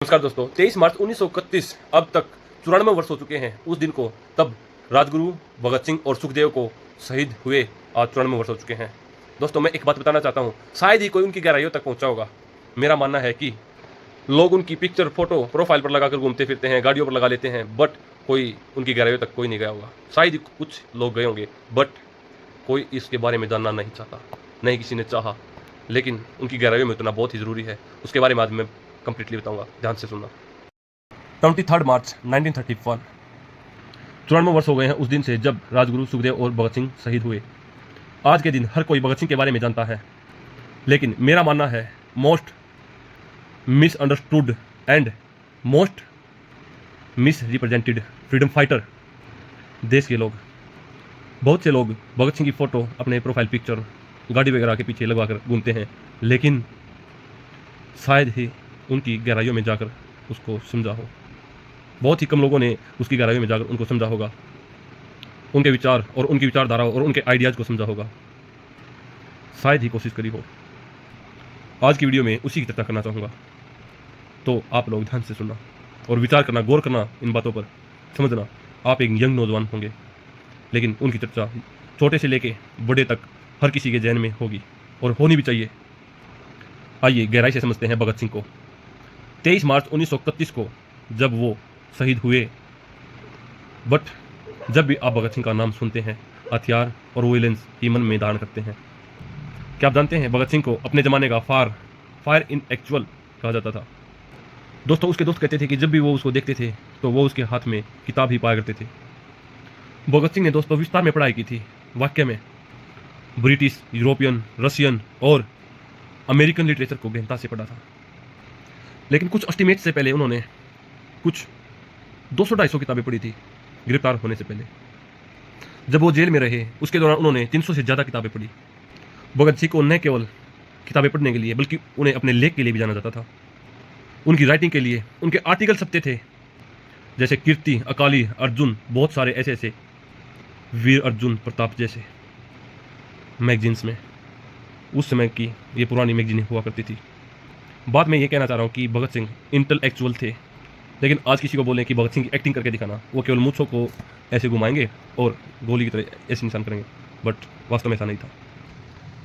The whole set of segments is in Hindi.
नमस्कार दोस्तों, 23 मार्च 1931 अब तक 94 वर्ष हो चुके हैं उस दिन को। तब राजगुरु भगत सिंह और सुखदेव को शहीद हुए आज 94 वर्ष हो चुके हैं। दोस्तों मैं एक बात बताना चाहता हूँ, शायद ही कोई उनकी गहराइयों तक पहुँचा होगा। मेरा मानना है कि लोग उनकी पिक्चर फोटो प्रोफाइल पर लगाकर घूमते फिरते हैं, गाड़ियों पर लगा लेते हैं, बट कोई उनकी गहराइयों तक कोई नहीं गया होगा। शायद ही कुछ लोग गए होंगे, बट कोई इसके बारे में जानना नहीं चाहता, नहीं किसी ने चाहा। लेकिन उनकी गहराइयों में उतना बहुत ही ज़रूरी है, उसके बारे में आज मैं कंप्लीटली बताऊंगा, ध्यान से सुनना। 23 मार्च 1931 94 वर्ष हो गए हैं उस दिन से जब राजगुरु सुखदेव और भगत सिंह शहीद हुए। आज के दिन हर कोई भगत सिंह के बारे में जानता है, लेकिन मेरा मानना है most misunderstood and most misrepresented freedom fighter देश के लोग। बहुत से लोग भगत सिंह की फ़ोटो अपने प्रोफाइल पिक्चर गाड़ी वगैरह के पीछे लगवा कर घूमते हैं, लेकिन शायद ही उनकी गहराइयों में जाकर उसको समझा हो। बहुत ही कम लोगों ने उसकी गहराइयों में जाकर उनको समझा होगा, उनके विचार और उनकी विचारधारा और उनके आइडियाज़ को समझा होगा। शायद ही कोशिश करी हो। आज की वीडियो में उसी की चर्चा करना चाहूँगा, तो आप लोग ध्यान से सुनना और विचार करना, गौर करना इन बातों पर, समझना। आप एक यंग नौजवान होंगे, लेकिन उनकी चर्चा छोटे से लेके बड़े तक हर किसी के जहन में होगी और होनी भी चाहिए। आइए गहराई से समझते हैं भगत सिंह को। 23 मार्च 1931 को जब वो शहीद हुए, बट जब भी आप भगत सिंह का नाम सुनते हैं, हथियार और वायलेंस ही मन में धारण करते हैं। क्या आप जानते हैं भगत सिंह को अपने ज़माने का फायर इन एक्चुअल कहा जाता था। दोस्तों उसके दोस्त कहते थे कि जब भी वो उसको देखते थे तो वो उसके हाथ में किताब ही पाया करते थे। भगत सिंह ने दोस्तों विस्तार में पढ़ाई की थी, वाकई में ब्रिटिश, यूरोपियन, रशियन और अमेरिकन लिटरेचर को गहनता से पढ़ा था। लेकिन कुछ एस्टिमेट से पहले उन्होंने कुछ 200-250 किताबें पढ़ी थी गिरफ्तार होने से पहले। जब वो जेल में रहे उसके दौरान उन्होंने 300 से ज़्यादा किताबें पढ़ी। भगत सिंह को न केवल किताबें पढ़ने के लिए बल्कि उन्हें अपने लेख के लिए भी जाना जाता था, उनकी राइटिंग के लिए। उनके आर्टिकल छपते थे, जैसे कीर्ति, अकाली, अर्जुन, बहुत सारे ऐसे वीर अर्जुन प्रताप जैसे मैगजीन्स में। उस समय की ये पुरानी मैगजीन हुआ करती थी। बात मैं ये कहना चाह रहा हूँ कि भगत सिंह इंटेलेक्चुअल थे, लेकिन आज किसी को बोलें कि भगत सिंह की एक्टिंग करके दिखाना, वो केवल मूंछों को ऐसे घुमाएंगे और गोली की तरह ऐसे निशान करेंगे, बट वास्तव में ऐसा नहीं था।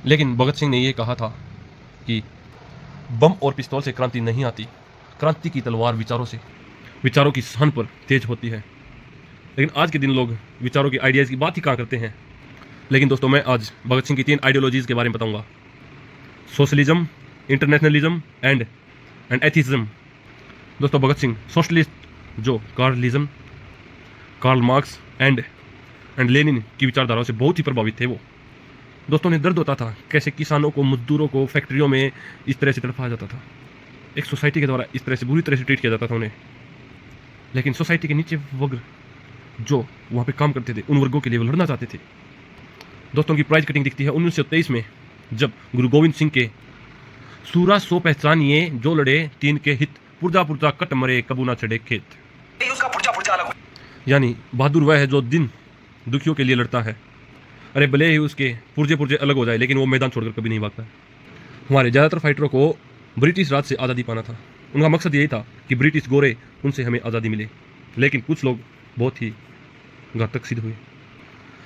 लेकिन भगत सिंह ने ये कहा था कि बम और पिस्तौल से क्रांति नहीं आती, क्रांति की तलवार विचारों से, विचारों की सहन पर तेज होती है। लेकिन आज के दिन लोग विचारों की आइडियाज़ की बात ही कहाँ करते हैं। लेकिन दोस्तों मैं आज भगत सिंह की 3 आइडियोलॉजीज़ के बारे में बताऊंगा: सोशलिज्म, इंटरनेशनलिज्म एंड एथिज्म। दोस्तों भगत सिंह सोशलिस्ट, जो कार्ल मार्क्स एंड लेनिन की विचारधाराओं से बहुत ही प्रभावित थे। वो दोस्तों ने दर्द होता था कैसे किसानों को, मजदूरों को फैक्ट्रियों में इस तरह से तड़पाया जाता था, एक सोसाइटी के द्वारा इस तरह से बुरी तरह से ट्रीट किया जाता था उन्हें। लेकिन सोसाइटी के नीचे वर्ग जो वहाँ पे काम करते थे, उन वर्गों के लिए वो लड़ना चाहते थे। दोस्तों की प्राइज कटिंग दिखती है 1923 में, जब गुरु गोविंद सिंह के सूरा सो पहचानिए जो लड़े तीन के हित, पुर्जा पुर्जा कट मरे कबू ना चढ़े खेत। यानी बहादुर वह है जो दिन दुखियों के लिए लड़ता है। अरे भले ही उसके पुर्जे पुर्जे अलग हो जाए, लेकिन वो मैदान छोड़कर कभी नहीं भागता है। हमारे ज़्यादातर फाइटरों को ब्रिटिश राज से आज़ादी पाना था। उनका मकसद यही था कि ब्रिटिश गोरे उनसे हमें आज़ादी मिले। लेकिन कुछ लोग बहुत ही घातक सिद्ध हुए।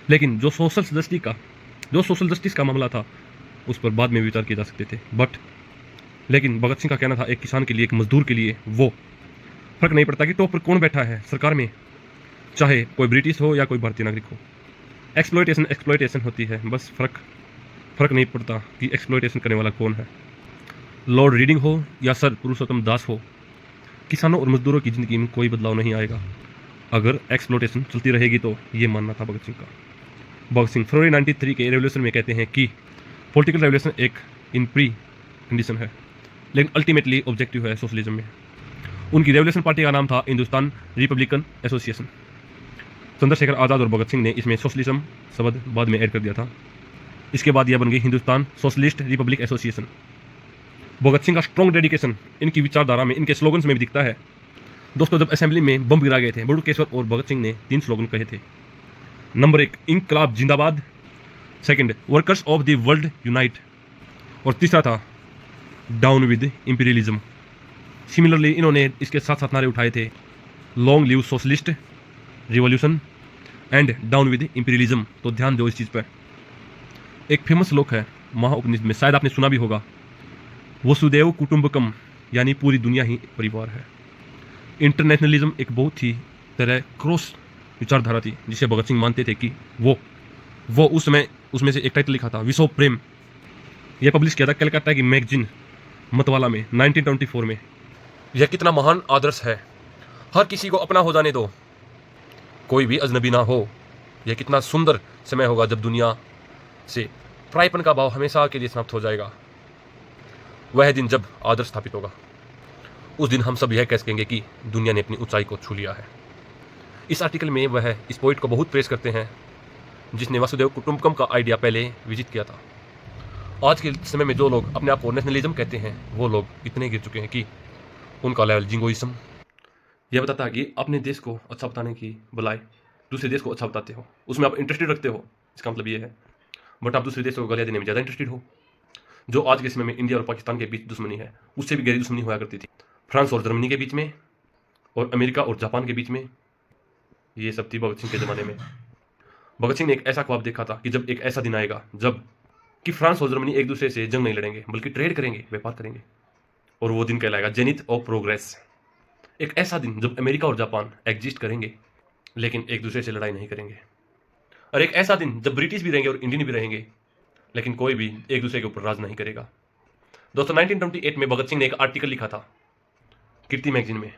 लेकिन जो सोशल जस्टिस का मामला था, उस पर बाद में विचार किए जा सकते थे। लेकिन भगत सिंह का कहना था, एक किसान के लिए, एक मजदूर के लिए वो फर्क नहीं पड़ता कि टॉप पर कौन बैठा है सरकार में, चाहे कोई ब्रिटिश हो या कोई भारतीय नागरिक हो। एक्सप्लॉयटेशन होती है, बस फर्क नहीं पड़ता कि एक्सप्लॉयटेशन करने वाला कौन है, लॉर्ड रीडिंग हो या सर पुरुषोत्तम दास हो। किसानों और मजदूरों की ज़िंदगी में कोई बदलाव नहीं आएगा अगर एक्सप्लॉयटेशन चलती रहेगी। तो ये मानना था भगत सिंह का। भगत सिंह फरवरी 93 के रेवोल्यूशन में कहते हैं कि पॉलिटिकल रेवोल्यूशन एक इन प्री कंडीशन है, लेकिन अल्टीमेटली ऑब्जेक्टिव है सोशलिज्म में। उनकी रेवोल्यूशन पार्टी का नाम था हिंदुस्तान रिपब्लिकन एसोसिएशन। चंद्रशेखर आज़ाद और भगत सिंह ने इसमें सोशलिज्म शब्द बाद में ऐड कर दिया था। इसके बाद यह बन गई Hindustan socialist Republic association. Bhagat Singh का स्ट्रॉन्ग डेडिकेशन इनकी विचारधारा में, इनके स्लोगन्स में भी दिखता है। दोस्तों जब असेंबली में बम गिरा गए थे, बड़ुकेश्वर और भगत सिंह ने 3 स्लोगन कहे थे। नंबर 1 इंकलाब जिंदाबाद, second workers of the world unite, और तीसरा था डाउन विद इंपीरियलिज्म। सिमिलरली इन्होंने इसके साथ साथ नारे उठाए थे, long live socialist revolution and down with imperialism. तो ध्यान दो इस चीज़ पर। एक फेमस श्लोक है महाउपनिषद में, शायद आपने सुना भी होगा, वसुदेव कुटुंबकम, यानी पूरी दुनिया ही परिवार है। इंटरनेशनलिज्म एक बहुत ही तरह क्रॉस विचारधारा थी जिसे भगत सिंह मानते थे कि वो उस समय उसमें से एक टाइटल लिखा था, विश्व प्रेम। यह पब्लिश किया था कलकत्ता की मैगजीन मतवाला में 1924 में। यह कितना महान आदर्श है, हर किसी को अपना हो जाने दो, कोई भी अजनबी ना हो। यह कितना सुंदर समय होगा जब दुनिया से परायपन का भाव हमेशा के लिए समाप्त हो जाएगा। वह दिन जब आदर्श स्थापित होगा, उस दिन हम सब यह कह सकेंगे कि दुनिया ने अपनी ऊंचाई को छू लिया है। इस आर्टिकल में वह इस पॉइंट को बहुत प्रेस करते हैं जिसने वसुदेव कुटुंबकम का आइडिया पहले विजिट किया था। आज के समय में जो लोग अपने आप को नेशनलिज्म कहते हैं वो लोग इतने गिर चुके हैं कि उनका लेवल जिंगोइज्म। यह बताता है कि अपने देश को अच्छा बताने की बजाय दूसरे देश को अच्छा बताते हो, उसमें आप इंटरेस्टेड रखते हो, इसका मतलब ये है। बट आप दूसरे देशों को गालियाँ देने में ज़्यादा इंटरेस्टेड हो। जो आज के समय में इंडिया और पाकिस्तान के बीच दुश्मनी है, उससे भी गहरी दुश्मनी हुआ करती थी फ्रांस और जर्मनी के बीच में, और अमेरिका और जापान के बीच में। ये सब थी भगत सिंह के ज़माने में। भगत सिंह ने एक ऐसा ख्वाब देखा था कि जब एक ऐसा दिन आएगा जब कि फ्रांस और जर्मनी एक दूसरे से जंग नहीं लड़ेंगे बल्कि ट्रेड करेंगे, व्यापार करेंगे, और वो दिन कहलाएगा जेनिथ ऑफ प्रोग्रेस। एक ऐसा दिन जब अमेरिका और जापान एग्जिस्ट करेंगे लेकिन एक दूसरे से लड़ाई नहीं करेंगे, और एक ऐसा दिन जब ब्रिटिश भी रहेंगे और इंडियन भी रहेंगे लेकिन कोई भी एक दूसरे के ऊपर राज नहीं करेगा। दोस्तों 1928 में भगत सिंह ने एक आर्टिकल लिखा था कीर्ति मैगजीन में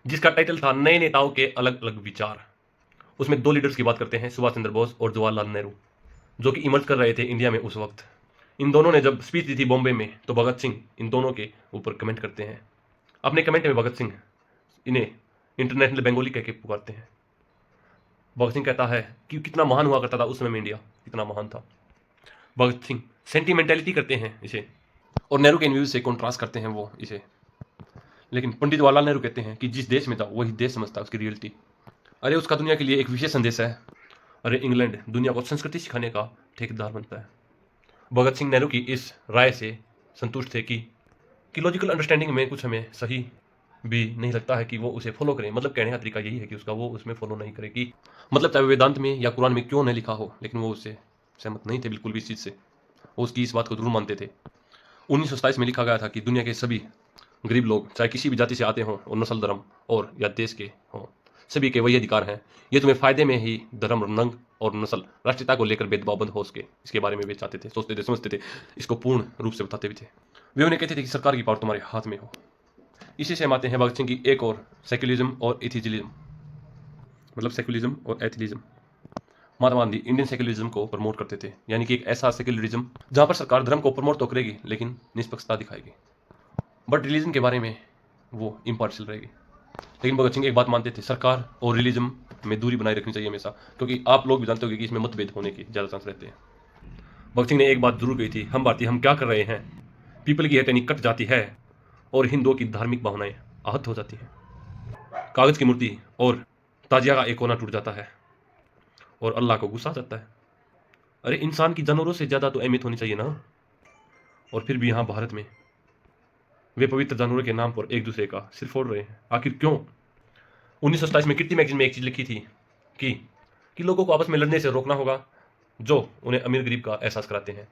जिसका टाइटल था नए नेताओं के अलग अलग विचार। उसमें दो लीडर्स की बात करते हैं, सुभाष चंद्र बोस और जवाहरलाल नेहरू, जो कि इमर्ज कर रहे थे इंडिया में उस वक्त। इन दोनों ने जब स्पीच दी थी बॉम्बे में तो भगत सिंह इन दोनों के ऊपर कमेंट करते हैं। अपने कमेंट में भगत सिंह इन्हें इंटरनेशनल बंगाली कह के पुकारते हैं। भगत सिंह कहता है कि कितना महान हुआ करता था उस समय में इंडिया, कितना महान था। भगत सिंह सेंटिमेंटलिटी करते हैं इसे, और नेहरू के इन व्यूज से कॉन्ट्रास्ट करते हैं वो इसे। लेकिन पंडित जवाहरलाल नेहरू कहते हैं कि जिस देश में था वही देश समझता उसकी रियलिटी। अरे उसका दुनिया के लिए एक विशेष संदेश है। अरे इंग्लैंड दुनिया को संस्कृति सिखाने का ठेकेदार बनता है। भगत सिंह नेहरू की इस राय से संतुष्ट थे कि लॉजिकल अंडरस्टैंडिंग में कुछ हमें सही भी नहीं लगता है कि वो उसे फॉलो करें। मतलब कहने का तरीका यही है कि उसका वो उसमें फॉलो नहीं करेगी। मतलब चाहे वेदांत में या कुरान में क्यों नहीं लिखा हो, लेकिन वो उससे सहमत नहीं थे बिल्कुल भी इस चीज़ से। वो उसकी इस बात को जरूर मानते थे। 1927 में लिखा गया था कि दुनिया के सभी गरीब लोग चाहे किसी भी जाति से आते हों और नस्ल धर्म और या देश के हों, सभी के वही अधिकार हैं। ये तुम्हें फायदे में ही धर्म रंग और नस्ल राष्ट्रीयता को लेकर भेदभाव बंद हो सके, इसके बारे में वे चाहते थे, सोचते थे, समझते थे, इसको पूर्ण रूप से बताते भी थे। वे उन्हें कहते थे कि सरकार की पावर तुम्हारे हाथ में हो। इसी से हम आते हैं भगत सिंह की एक और सेक्युलरिज्म और एथिज्म, मतलब सेक्युलरिज्म और atheism. Mahatma Gandhi Indian secularism को प्रमोट करते थे, यानी कि एक ऐसा सेक्युलरिज्म जहां पर सरकार धर्म को प्रमोट तो करेगी लेकिन निष्पक्षता दिखाएगी, बट रिलीजन के बारे में वो इम्पार्शियल रहेगी। लेकिन भगत सिंह एक बात मानते थे, सरकार और रिलीजन में दूरी बनाए रखनी चाहिए हमेशा, क्योंकि आप लोग भी जानते होंगे कि इसमें मतभेद होने की ज़्यादा चांस रहते हैं। भगत सिंह ने एक बात जरूर कही थी, हम भारतीय हम क्या कर रहे हैं, पीपल की हथेली कट जाती है और हिंदुओं की धार्मिक भावनाएं आहत हो जाती हैं। कागज की मूर्ति और ताजिया का एक कोना टूट जाता है और अल्लाह को गुस्सा आ जाता है। अरे इंसान की जानवरों से ज़्यादा तो अहमियत होनी चाहिए ना। और फिर भी यहाँ भारत में वे पवित्र जानवरों के नाम पर एक दूसरे का सिर फोड़ रहे हैं। आखिर क्यों? 1927 में कीर्ति मैगजीन में एक चीज़ लिखी थी कि लोगों को आपस में लड़ने से रोकना होगा जो उन्हें अमीर गरीब का एहसास कराते हैं।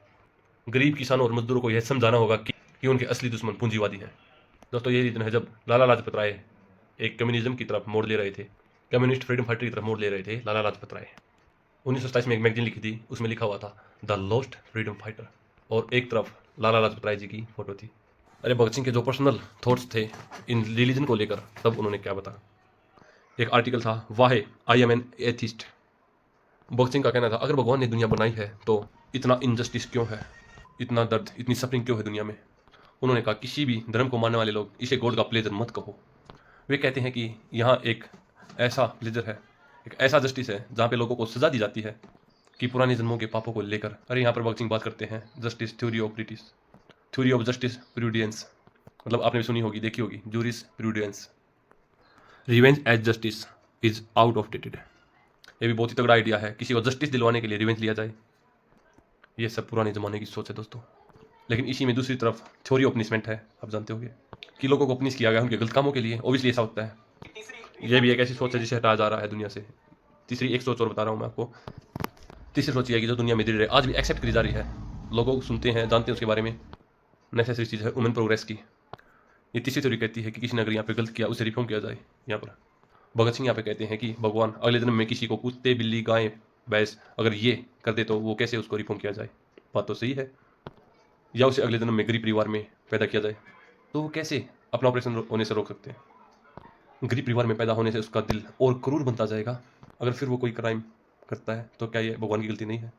गरीब किसानों और मजदूरों को यह समझाना होगा कि उनके असली दुश्मन पूंजीवादी हैं। दोस्तों यही दिन है जब लाला लाजपत राय एक कम्युनिज्म की तरफ मोड़ ले रहे थे, कम्युनिस्ट फ्रीडम फाइटर की तरफ मोड़ ले रहे थे लाला लाजपत राय। 1927 में एक मैगजीन लिखी थी, उसमें लिखा हुआ था द लॉस्ट फ्रीडम फाइटर, और एक तरफ लाला लाजपत राय जी की फोटो थी। अरे भगत सिंह के जो पर्सनल थॉट्स थे इन रिलीजन को लेकर, तब उन्होंने क्या बताया। एक आर्टिकल था वाहे I am an atheist. Bhagat Singh का कहना था अगर भगवान ने दुनिया बनाई है तो इतना इनजस्टिस क्यों है, इतना दर्द, इतनी सफरिंग क्यों है दुनिया में। उन्होंने कहा किसी भी धर्म को मानने वाले लोग इसे गॉड का प्लेजर मत कहो। वे कहते हैं कि यहाँ एक ऐसा प्लेजर है, एक ऐसा जस्टिस है जहाँ पे लोगों को सजा दी जाती है कि पुराने जन्मों के पापों को लेकर। अरे यहाँ पर भगत सिंह बात करते हैं justice theory of British, theory of jurisprudence, मतलब आपने भी सुनी होगी, देखी होगी, jurisprudence. Revenge as justice is out of dated. ये भी बहुत ही तगड़ा आइडिया है, किसी को जस्टिस दिलवाने के लिए रिवेंज लिया जाए। ये सब पुराने ज़माने की सोच है दोस्तों। लेकिन इसी में दूसरी तरफ थ्योरी ऑफ पनिशमेंट है, आप जानते होंगे। कि लोगों को अपनी किया गया उनके गलत कामों के लिए। ओबियसली ऐसा होता है। ये भी एक ऐसी सोच है जिसे हटाया जा रहा है दुनिया से। तीसरी एक सोच और बता रहा हूँ मैं आपको। तीसरी सोच ये है कि जो दुनिया में धीरे धीरे आज भी एक्सेप्ट करी जा रही है, लोगों को सुनते हैं, जानते हैं उसके बारे में, नेसेसरी चीज़ है ह्यूमन प्रोग्रेस की। ये तीसरी थ्योरी कहती है कि किसी ने अगर यहाँ पे गलत किया उसे रिफॉर्म किया जाए। यहाँ पर भगत सिंह यहाँ पे कहते हैं कि भगवान अगले जन्म में किसी को कुत्ते, बिल्ली, गाय, भैंस अगर ये कर दे तो वो कैसे उसको रिफॉर्म किया जाए। बात तो सही है। या उसे अगले जन्म में गरीब परिवार में पैदा किया जाए तो वो कैसे अपना ऑपरेशन होने से रोक सकते हैं। गरीब परिवार में पैदा होने से उसका दिल और क्रूर बनता जाएगा। अगर फिर वो कोई क्राइम करता है तो क्या ये भगवान की गलती नहीं है।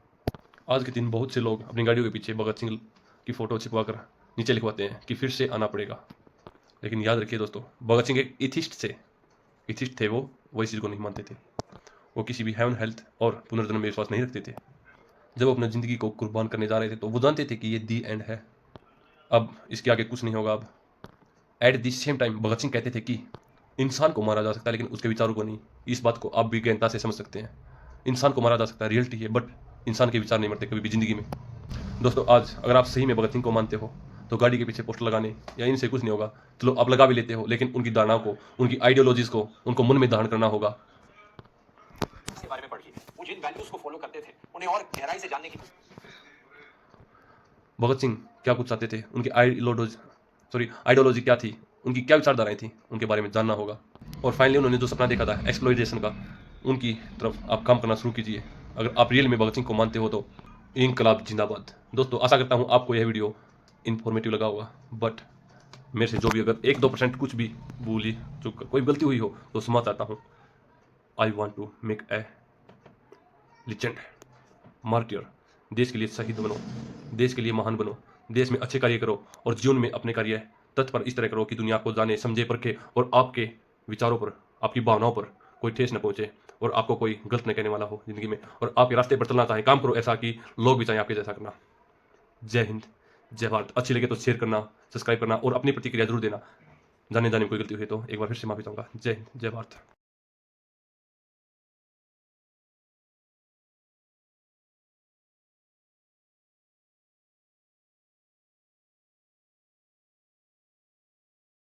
आज के दिन बहुत से लोग अपनी गाड़ियों के पीछे भगत सिंह की फ़ोटो छिपवा कर नीचे लिखवाते हैं कि फिर से आना पड़ेगा। लेकिन याद रखिए दोस्तों, भगत सिंह एक इथिस्ट थे। वो इस चीज़ को नहीं मानते थे। वो किसी भी हेवन, हेल्थ और पुनर्जन्म में विश्वास नहीं रखते थे। जब वो अपनी ज़िंदगी को कुर्बान करने जा रहे थे तो वो जानते थे कि ये दी एंड है, अब इसके आगे कुछ नहीं होगा। अब at the same time Bhagat Singh कहते थे कि इंसान को मारा जा सकता है लेकिन उसके विचारों को नहीं। इस बात को आप भी गहनता से समझ सकते हैं। इंसान को मारा जा सकता है, रियलिटी है, बट इंसान के विचार नहीं मरते कभी भी ज़िंदगी में। दोस्तों, आज अगर आप सही में भगत सिंह को मानते हो तो गाड़ी के पीछे पोस्टर लगाने या इनसे कुछ नहीं होगा। चलो आप लगा भी लेते हो, लेकिन उनकी धारणाओं को, उनकी आइडियोलॉजीज को उनको मन में धारण करना होगा। इसके बारे में पढ़िए। वो जिन वैल्यूज को फॉलो करते थे उन्हें और गहराई से जानने की। भगत सिंह क्या कुछ चाहते थे, उनकी आइडियोलॉजी क्या थी, उनकी क्या विचारधाराएं थी, उनके बारे में जानना होगा। और फाइनली उन्होंने जो सपना देखा था एक्सप्लॉइटेशन का, उनकी तरफ आप काम करना शुरू कीजिए। अगर आप रियल में भगत सिंह को मानते हो तो इनकलाब जिंदाबाद। दोस्तों, आशा करता हूँ आपको यह वीडियो इन्फॉर्मेटिव लगा होगा। बट मेरे से जो भी अगर 1-2% कुछ भी भूली चूक कोई गलती हुई हो तो क्षमा चाहता हूँ। I want to make a legend, martyr. देश के लिए शहीद बनो, देश के लिए महान बनो, देश में अच्छे कार्य करो और जीवन में अपने कार्य तत्पर इस तरह करो कि दुनिया को जाने, समझे, परखे और आपके विचारों पर, आपकी भावनाओं पर कोई ठेस न पहुंचे और आपको कोई गलत न कहने वाला हो जिंदगी में, और आपके रास्ते पर चलना चाहें। काम करो ऐसा कि लोग भी चाहें आपके जैसा करना। जय हिंद, जय भारत। अच्छी लगे तो शेयर करना, सब्सक्राइब करना और अपनी प्रतिक्रिया जरूर देना। जाने में कोई गलती हुई तो एक बार फिर से माफी चाहूँगा। जय हिंद, जय भारत।